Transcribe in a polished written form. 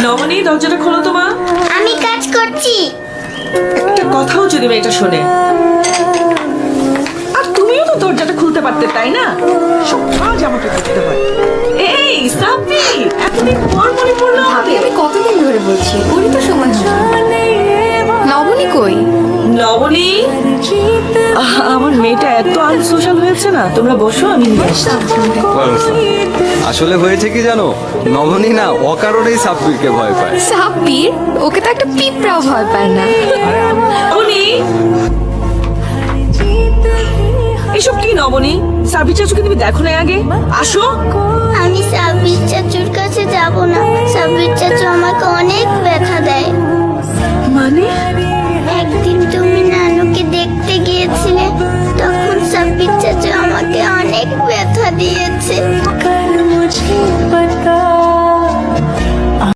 নবনী, দরজাটা খোলো তো মা। আমি কাজ করছি। একটা কথাও যদি মেয়েটা শোনে। আর তুমিও তো দরজাটা খুলতে পারতে, তাই না? সব কাজ আমাকে করতে হয়। এই সাব্বি, এতদিন পর মনে পড়লো। ভাবি আমি কতদিন ধরে বলছি ওরই তো সময় হয় না। নবনী কই? নবনী, আমার মেয়েটা এত আনসোশ্যাল হয়েছে না। তোমরা বসো, আমি নিয়ে আসছি। আসলে হয়েছে কি জানো, নবনী না অকারণেই সাব্বিরকে ভয় পায়। সাব্বির? ওকে তো একটা পিঁপড়াও ভয় পায় না। নবনী, এসব কি নবনী? সাব্বির চাচুকে তুমি দেখো না আগে? আসো। আমি সাব্বির চাচুর কাছে যাব না। সাব্বির চাচু